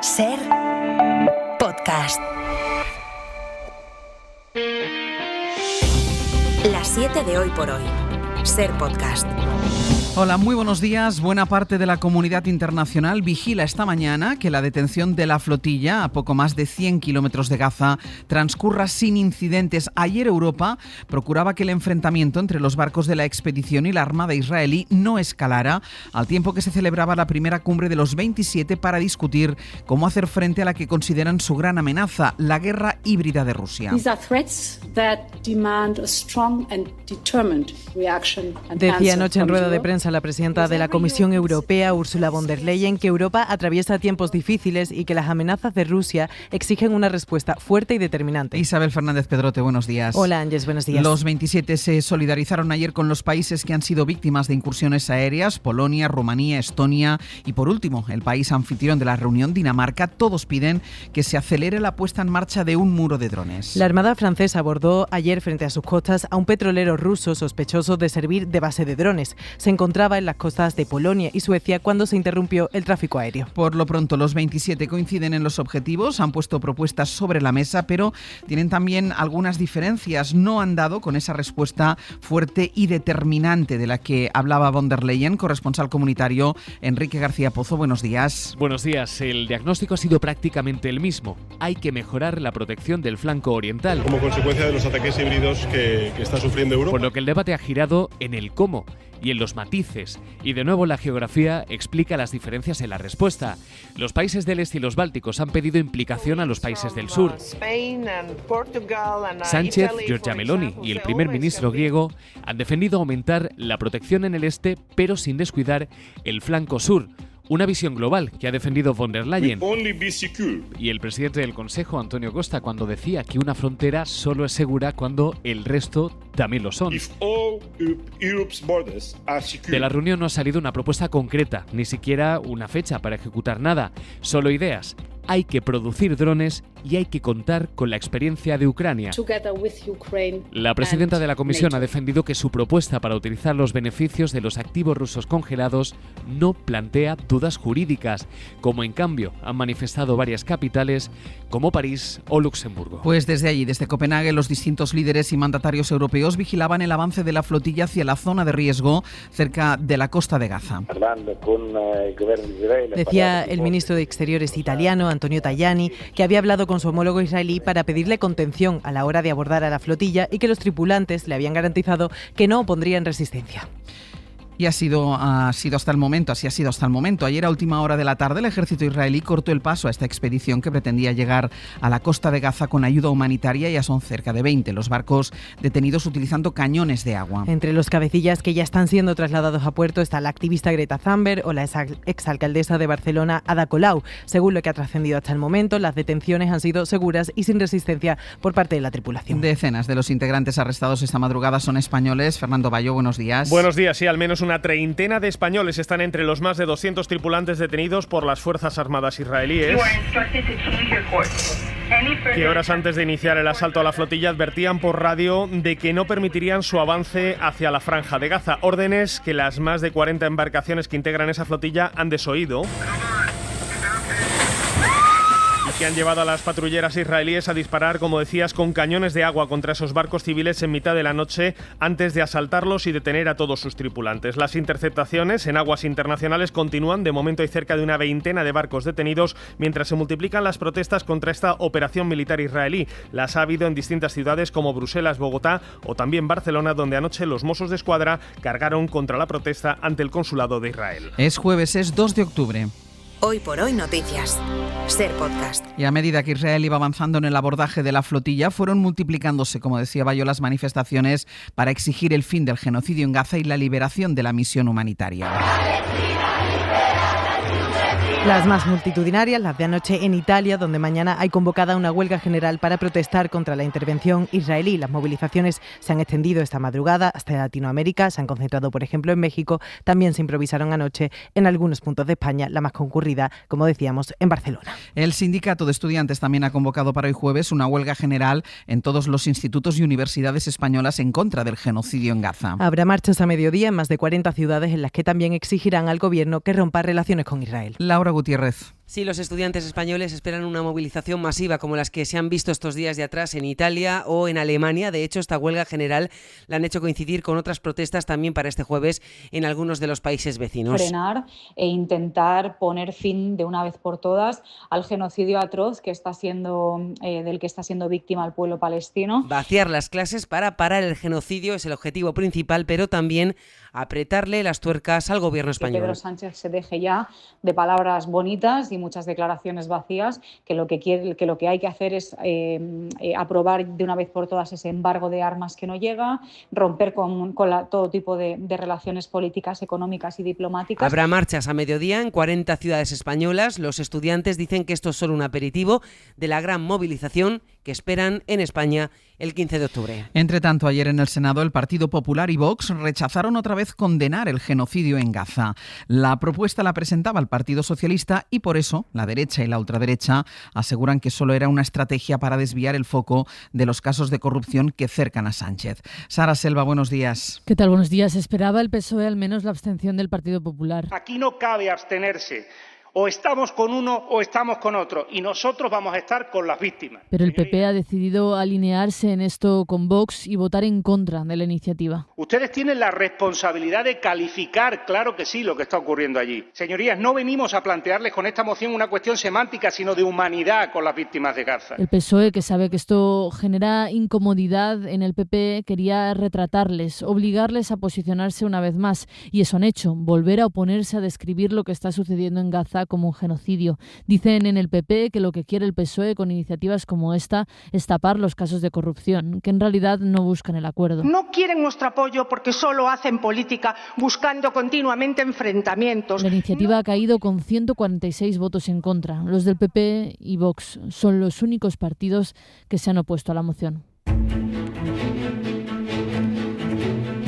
Ser podcast. Las 7 de hoy por hoy. Ser podcast. Hola, muy buenos días. Buena parte de la comunidad internacional vigila esta mañana que la detención de la flotilla a poco más de 100 kilómetros de Gaza transcurra sin incidentes. Ayer Europa procuraba que el enfrentamiento entre los barcos de la expedición y la Armada israelí no escalara, al tiempo que se celebraba la primera cumbre de los 27 para discutir cómo hacer frente a la que consideran su gran amenaza, la guerra híbrida de Rusia. Decía anoche en rueda de prensa la presidenta de la Comisión Europea, Ursula von der Leyen, que Europa atraviesa tiempos difíciles y que las amenazas de Rusia exigen una respuesta fuerte y determinante. Isabel Fernández Pedrote, buenos días. Hola, Ángeles, buenos días. Los 27 se solidarizaron ayer con los países que han sido víctimas de incursiones aéreas: Polonia, Rumanía, Estonia y, por último, el país anfitrión de la reunión, Dinamarca. Todos piden que se acelere la puesta en marcha de un muro de drones. La Armada francesa abordó ayer frente a sus costas a un petrolero ruso sospechoso de servir de base de drones. Se encontraba en las costas de Polonia y Suecia cuando se interrumpió el tráfico aéreo. Por lo pronto, los 27 coinciden en los objetivos, han puesto propuestas sobre la mesa, pero tienen también algunas diferencias. No han dado con esa respuesta fuerte y determinante de la que hablaba von der Leyen. Corresponsal comunitario Enrique García Pozo, buenos días. Buenos días. El diagnóstico ha sido prácticamente el mismo. Hay que mejorar la protección del flanco oriental, como consecuencia de los ataques híbridos que está sufriendo Europa. Por lo que el debate ha girado en el cómo y en los matices. Y de nuevo la geografía explica las diferencias en la respuesta. Los países del este y los bálticos han pedido implicación a los países del sur. Sánchez, Giorgia Meloni y el primer ministro griego han defendido aumentar la protección en el este, pero sin descuidar el flanco sur. Una visión global que ha defendido von der Leyen y el presidente del Consejo, Antonio Costa, cuando decía que una frontera solo es segura cuando el resto también lo son. De la reunión no ha salido una propuesta concreta, ni siquiera una fecha para ejecutar nada, solo ideas. Hay que producir drones y hay que contar con la experiencia de Ucrania. La presidenta de la Comisión ha defendido que su propuesta para utilizar los beneficios de los activos rusos congelados no plantea dudas jurídicas, como en cambio han manifestado varias capitales como París o Luxemburgo. Pues desde allí, desde Copenhague, los distintos líderes y mandatarios europeos vigilaban el avance de la flotilla hacia la zona de riesgo cerca de la costa de Gaza. Decía el ministro de Exteriores italiano, Antonio Tajani, que había hablado con su homólogo israelí para pedirle contención a la hora de abordar a la flotilla y que los tripulantes le habían garantizado que no opondrían resistencia. Y así ha sido hasta el momento. Ayer a última hora de la tarde el ejército israelí cortó el paso a esta expedición que pretendía llegar a la costa de Gaza con ayuda humanitaria. Ya son cerca de 20 los barcos detenidos utilizando cañones de agua. Entre los cabecillas que ya están siendo trasladados a puerto está la activista Greta Thunberg o la exalcaldesa de Barcelona, Ada Colau. Según lo que ha trascendido hasta el momento, las detenciones han sido seguras y sin resistencia por parte de la tripulación. Decenas de los integrantes arrestados esta madrugada son españoles. Fernando Bayo, buenos días. Buenos días, sí, al menos una treintena de españoles están entre los más de 200 tripulantes detenidos por las Fuerzas Armadas israelíes, que horas antes de iniciar el asalto a la flotilla advertían por radio de que no permitirían su avance hacia la franja de Gaza. Órdenes que las más de 40 embarcaciones que integran esa flotilla han desoído, que han llevado a las patrulleras israelíes a disparar, como decías, con cañones de agua contra esos barcos civiles en mitad de la noche antes de asaltarlos y detener a todos sus tripulantes. Las interceptaciones en aguas internacionales continúan. De momento hay cerca de una veintena de barcos detenidos, mientras se multiplican las protestas contra esta operación militar israelí. Las ha habido en distintas ciudades como Bruselas, Bogotá o también Barcelona, donde anoche los Mossos de Escuadra cargaron contra la protesta ante el consulado de Israel. Es jueves, es 2 de octubre. Hoy por hoy noticias. Ser podcast. Y a medida que Israel iba avanzando en el abordaje de la flotilla, fueron multiplicándose, como decía Bayo, las manifestaciones para exigir el fin del genocidio en Gaza y la liberación de la misión humanitaria. Las más multitudinarias, las de anoche en Italia, donde mañana hay convocada una huelga general para protestar contra la intervención israelí. Las movilizaciones se han extendido esta madrugada hasta Latinoamérica, se han concentrado, por ejemplo, en México. También se improvisaron anoche en algunos puntos de España, la más concurrida, como decíamos, en Barcelona. El sindicato de estudiantes también ha convocado para hoy jueves una huelga general en todos los institutos y universidades españolas en contra del genocidio en Gaza. Habrá marchas a mediodía en más de 40 ciudades en las que también exigirán al gobierno que rompa relaciones con Israel. Laura Gutiérrez. Sí, los estudiantes españoles esperan una movilización masiva como las que se han visto estos días de atrás en Italia o en Alemania. De hecho, esta huelga general la han hecho coincidir con otras protestas también para este jueves en algunos de los países vecinos. Frenar e intentar poner fin de una vez por todas al genocidio atroz que del que está siendo víctima el pueblo palestino. Vaciar las clases para parar el genocidio es el objetivo principal, pero también apretarle las tuercas al gobierno español. Que Pedro Sánchez se deje ya de palabras bonitas y muchas declaraciones vacías, que lo que hay que hacer es aprobar de una vez por todas ese embargo de armas que no llega, romper con todo tipo de relaciones políticas, económicas y diplomáticas. Habrá marchas a mediodía en 40 ciudades españolas. Los estudiantes dicen que esto es solo un aperitivo de la gran movilización que esperan en España el 15 de octubre. Entre tanto, ayer en el Senado el Partido Popular y Vox rechazaron otra vez condenar el genocidio en Gaza. La propuesta la presentaba el Partido Socialista y por eso la derecha y la ultraderecha aseguran que solo era una estrategia para desviar el foco de los casos de corrupción que cercan a Sánchez. Sara Selva, buenos días. ¿Qué tal? Buenos días. Esperaba el PSOE al menos la abstención del Partido Popular. Aquí no cabe abstenerse. O estamos con uno o estamos con otro, y nosotros vamos a estar con las víctimas. Pero el PP ha decidido alinearse en esto con Vox y votar en contra de la iniciativa. Ustedes tienen la responsabilidad de calificar, claro que sí, lo que está ocurriendo allí. Señorías, no venimos a plantearles con esta moción una cuestión semántica, sino de humanidad con las víctimas de Gaza. El PSOE, que sabe que esto genera incomodidad en el PP, quería retratarles, obligarles a posicionarse una vez más. Y eso han hecho, volver a oponerse a describir lo que está sucediendo en Gaza como un genocidio. Dicen en el PP que lo que quiere el PSOE con iniciativas como esta es tapar los casos de corrupción, que en realidad no buscan el acuerdo. No quieren nuestro apoyo porque solo hacen política buscando continuamente enfrentamientos. La iniciativa ha caído con 146 votos en contra. Los del PP y Vox son los únicos partidos que se han opuesto a la moción.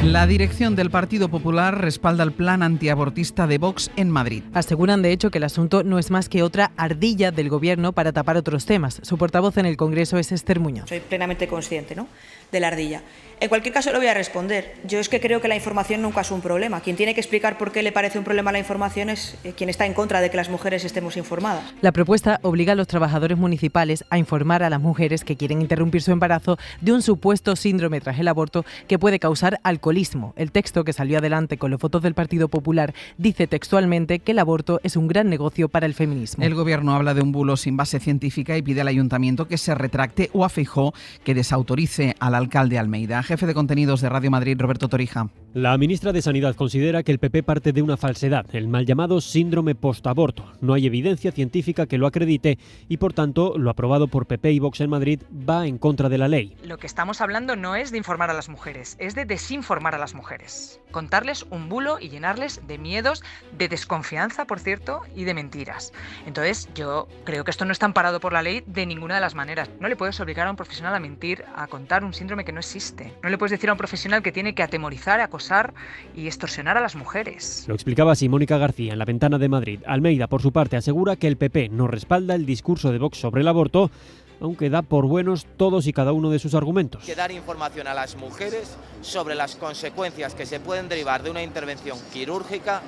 La dirección del Partido Popular respalda el plan antiabortista de Vox en Madrid. Aseguran, de hecho, que el asunto no es más que otra ardilla del Gobierno para tapar otros temas. Su portavoz en el Congreso es Esther Muñoz. Soy plenamente consciente, ¿no?, de la ardilla. En cualquier caso, le voy a responder. Yo es que creo que la información nunca es un problema. Quien tiene que explicar por qué le parece un problema la información es quien está en contra de que las mujeres estemos informadas. La propuesta obliga a los trabajadores municipales a informar a las mujeres que quieren interrumpir su embarazo de un supuesto síndrome tras el aborto que puede causar alcoholismo. El texto, que salió adelante con los votos del Partido Popular, dice textualmente que el aborto es un gran negocio para el feminismo. El Gobierno habla de un bulo sin base científica y pide al Ayuntamiento que se retracte o a Feijóo que desautorice al alcalde Almeida. Jefe de contenidos de Radio Madrid, Roberto Torija. La ministra de Sanidad considera que el PP parte de una falsedad, el mal llamado síndrome postaborto. No hay evidencia científica que lo acredite y, por tanto, lo aprobado por PP y Vox en Madrid va en contra de la ley. Lo que estamos hablando no es de informar a las mujeres, es de desinformar a las mujeres. Contarles un bulo y llenarles de miedos, de desconfianza, por cierto, y de mentiras. Entonces, yo creo que esto no está amparado por la ley de ninguna de las maneras. No le puedes obligar a un profesional a mentir, a contar un síndrome que no existe. No le puedes decir a un profesional que tiene que atemorizar, acosar y extorsionar a las mujeres. Lo explicaba así Mónica García en La Ventana de Madrid. Almeida, por su parte, asegura que el PP no respalda el discurso de Vox sobre el aborto, aunque da por buenos todos y cada uno de sus argumentos. Hay que dar información a las mujeres sobre las consecuencias que se pueden derivar de una intervención quirúrgica.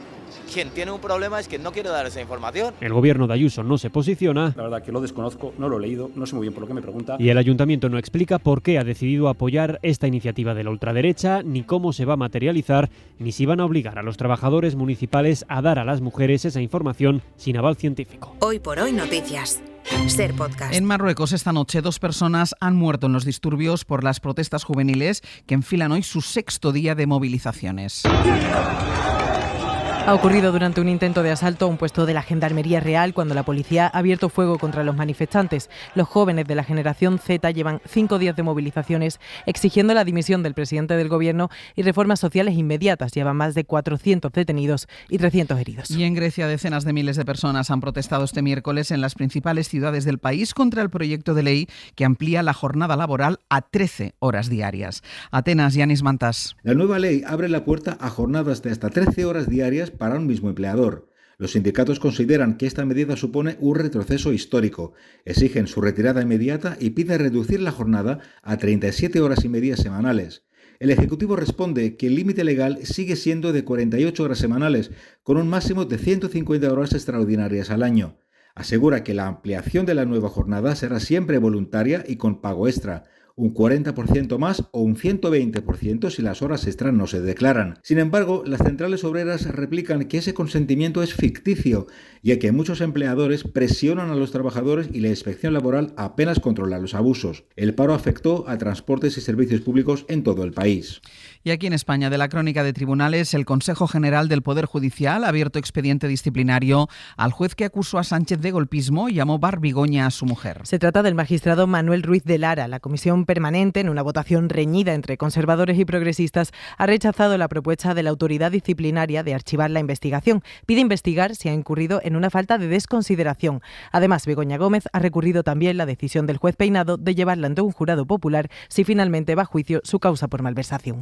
Quien tiene un problema es quien no quiere dar esa información. El gobierno de Ayuso no se posiciona. La verdad que lo desconozco, no lo he leído, no sé muy bien por lo que me pregunta. Y el ayuntamiento no explica por qué ha decidido apoyar esta iniciativa de la ultraderecha, ni cómo se va a materializar, ni si van a obligar a los trabajadores municipales a dar a las mujeres esa información sin aval científico. Hoy por hoy noticias. Ser Podcast. En Marruecos esta noche 2 personas han muerto en los disturbios por las protestas juveniles que enfilan hoy su 6º día de movilizaciones. Ha ocurrido durante un intento de asalto a un puesto de la Gendarmería Real cuando la policía ha abierto fuego contra los manifestantes. Los jóvenes de la generación Z llevan 5 días de movilizaciones exigiendo la dimisión del presidente del gobierno y reformas sociales inmediatas. Llevan más de 400 detenidos y 300 heridos. Y en Grecia decenas de miles de personas han protestado este miércoles en las principales ciudades del país contra el proyecto de ley que amplía la jornada laboral a 13 horas diarias. Atenas, Yanis Mantas. La nueva ley abre la puerta a jornadas de hasta 13 horas diarias para un mismo empleador. Los sindicatos consideran que esta medida supone un retroceso histórico, exigen su retirada inmediata y piden reducir la jornada a 37 horas y media semanales. El Ejecutivo responde que el límite legal sigue siendo de 48 horas semanales, con un máximo de 150 horas extraordinarias al año. Asegura que la ampliación de la nueva jornada será siempre voluntaria y con pago extra, un 40% más o un 120% si las horas extras no se declaran. Sin embargo, las centrales obreras replican que ese consentimiento es ficticio, ya que muchos empleadores presionan a los trabajadores y la inspección laboral apenas controla los abusos. El paro afectó a transportes y servicios públicos en todo el país. Y aquí en España, de la crónica de tribunales, el Consejo General del Poder Judicial ha abierto expediente disciplinario al juez que acusó a Sánchez de golpismo y llamó barbigoña a su mujer. Se trata del magistrado Manuel Ruiz de Lara. La comisión permanente, en una votación reñida entre conservadores y progresistas, ha rechazado la propuesta de la autoridad disciplinaria de archivar la investigación. Pide investigar si ha incurrido en una falta de desconsideración. Además, Begoña Gómez ha recurrido también la decisión del juez Peinado de llevarla ante un jurado popular si finalmente va a juicio su causa por malversación.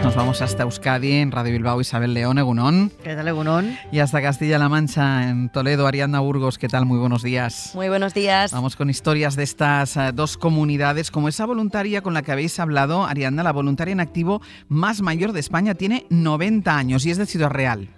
Nos vamos hasta Euskadi, en Radio Bilbao, Isabel León, Egunon. ¿Qué tal, Egunon? Y hasta Castilla-La Mancha, en Toledo, Ariadna Burgos. ¿Qué tal? Muy buenos días. Muy buenos días. Vamos con historias de estas dos comunidades, como esa voluntaria con la que habéis hablado, Ariadna, la voluntaria en activo más mayor de España, tiene 90 años y es de Ciudad Real.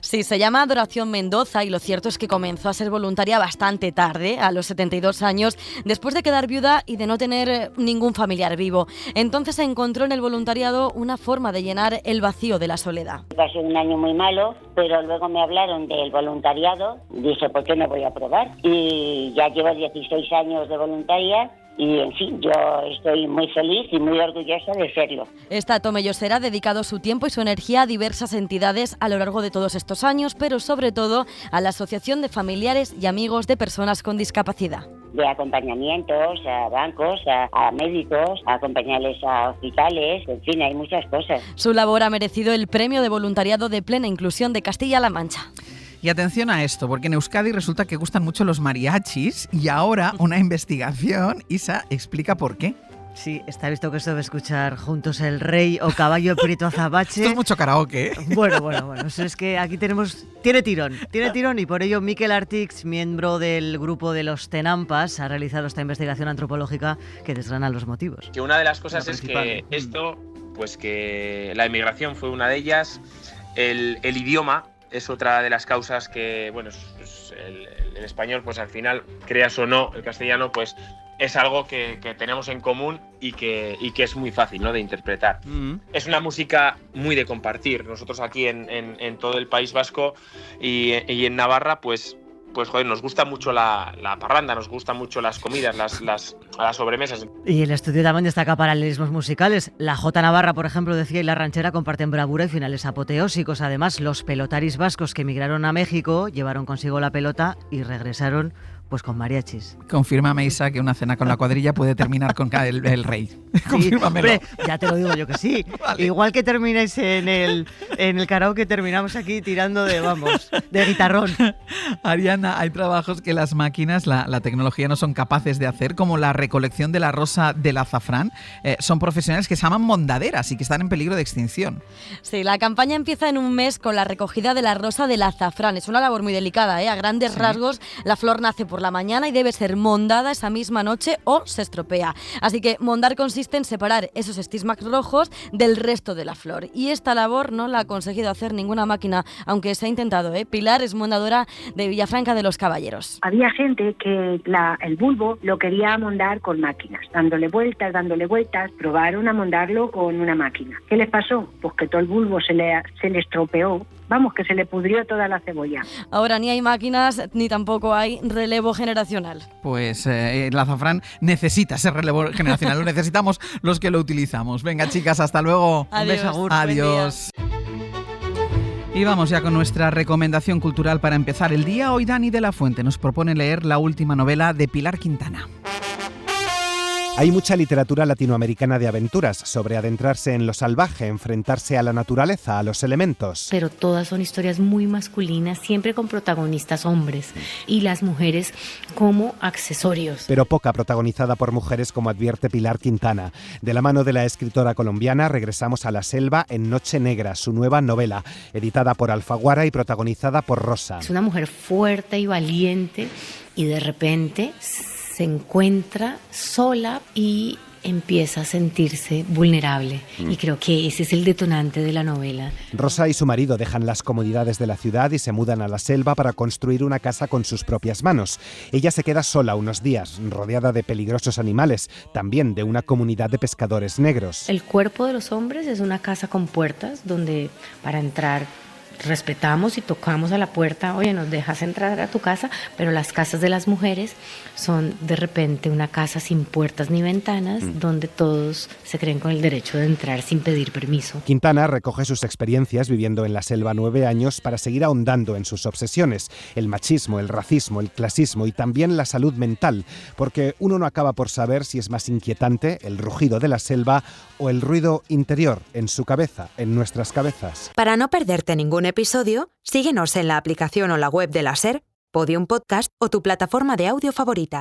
Sí, se llama Adoración Mendoza y lo cierto es que comenzó a ser voluntaria bastante tarde, a los 72 años, después de quedar viuda y de no tener ningún familiar vivo. Entonces se encontró en el voluntariado una forma de llenar el vacío de la soledad. Pasé un año muy malo, pero luego me hablaron del voluntariado, dije, ¿por qué no voy a probar? Y ya llevo 16 años de voluntaria. Y, en fin, yo estoy muy feliz y muy orgullosa de serlo. Esta Tomellosera ha dedicado su tiempo y su energía a diversas entidades a lo largo de todos estos años, pero sobre todo a la Asociación de Familiares y Amigos de Personas con Discapacidad. De acompañamientos a bancos, a médicos, a acompañarles a hospitales, en fin, hay muchas cosas. Su labor ha merecido el Premio de Voluntariado de Plena Inclusión de Castilla-La Mancha. Y atención a esto, porque en Euskadi resulta que gustan mucho los mariachis y ahora una investigación, Isa, explica por qué. Sí, está visto que esto de escuchar Juntos el Rey o Caballo Prieto Azabache... Esto es mucho karaoke. Bueno, eso es que aquí tiene tirón y por ello Mikel Artix, miembro del grupo de los Tenampas, ha realizado esta investigación antropológica que desgrana los motivos. Que una de las cosas es que esto, pues que la inmigración fue una de ellas, el idioma es otra de las causas que, bueno, el español, pues al final, creas o no, el castellano, pues es algo que tenemos en común y que es muy fácil, ¿no?, de interpretar. Es una música muy de compartir. Nosotros aquí en todo el País Vasco y en Navarra, pues joder, nos gusta mucho la parranda, nos gustan mucho las comidas, las sobremesas. Y el estudio también destaca paralelismos musicales. La Jota Navarra, por ejemplo, decía, y la ranchera comparten bravura y finales apoteósicos. Además, los pelotaris vascos que emigraron a México llevaron consigo la pelota y regresaron pues con mariachis. Confírmame, Isa, que una cena con la cuadrilla puede terminar con el rey. Sí, confírmamelo. Hombre, ya te lo digo yo que sí. Vale. Igual que termináis en el karaoke, terminamos aquí tirando de guitarrón. Ariana, hay trabajos que las máquinas, la tecnología no son capaces de hacer, como la recolección de la rosa del azafrán. Son profesionales que se llaman mondaderas y que están en peligro de extinción. Sí, la campaña empieza en un mes con la recogida de la rosa del azafrán. Es una labor muy delicada, A grandes rasgos, la flor nace por la mañana y debe ser mondada esa misma noche o se estropea. Así que mondar consiste en separar esos estigmas rojos del resto de la flor. Y esta labor no la ha conseguido hacer ninguna máquina, aunque se ha intentado. Pilar es mondadora de Villafranca de los Caballeros. Había gente que el bulbo lo quería mondar con máquinas, dándole vueltas, probaron a mondarlo con una máquina. ¿Qué les pasó? Pues que todo el bulbo se le estropeó. Vamos, que se le pudrió toda la cebolla. Ahora ni hay máquinas ni tampoco hay relevo generacional. Pues el azafrán necesita ese relevo generacional, lo necesitamos los que lo utilizamos. Venga, chicas, hasta luego. Adiós. Un beso, agur. Adiós. Y vamos ya con nuestra recomendación cultural para empezar el día. Hoy Dani de la Fuente nos propone leer la última novela de Pilar Quintana. Hay mucha literatura latinoamericana de aventuras, sobre adentrarse en lo salvaje, enfrentarse a la naturaleza, a los elementos. Pero todas son historias muy masculinas, siempre con protagonistas hombres, y las mujeres como accesorios. Pero poca protagonizada por mujeres, como advierte Pilar Quintana. De la mano de la escritora colombiana regresamos a la selva en Noche Negra, su nueva novela, editada por Alfaguara y protagonizada por Rosa. Es una mujer fuerte y valiente, y de repente se encuentra sola y empieza a sentirse vulnerable. Y creo que ese es el detonante de la novela. Rosa y su marido dejan las comodidades de la ciudad y se mudan a la selva para construir una casa con sus propias manos. Ella se queda sola unos días, rodeada de peligrosos animales, también de una comunidad de pescadores negros. El cuerpo de los hombres es una casa con puertas donde para entrar respetamos y tocamos a la puerta, oye, nos dejas entrar a tu casa, pero las casas de las mujeres son de repente una casa sin puertas ni ventanas, donde todos se creen con el derecho de entrar sin pedir permiso. Quintana recoge sus experiencias viviendo en la selva 9 años para seguir ahondando en sus obsesiones, el machismo, el racismo, el clasismo y también la salud mental, porque uno no acaba por saber si es más inquietante el rugido de la selva o el ruido interior en su cabeza, en nuestras cabezas. Para no perderte ningún episodio, síguenos en la aplicación o la web de la SER, Podium Podcast o tu plataforma de audio favorita.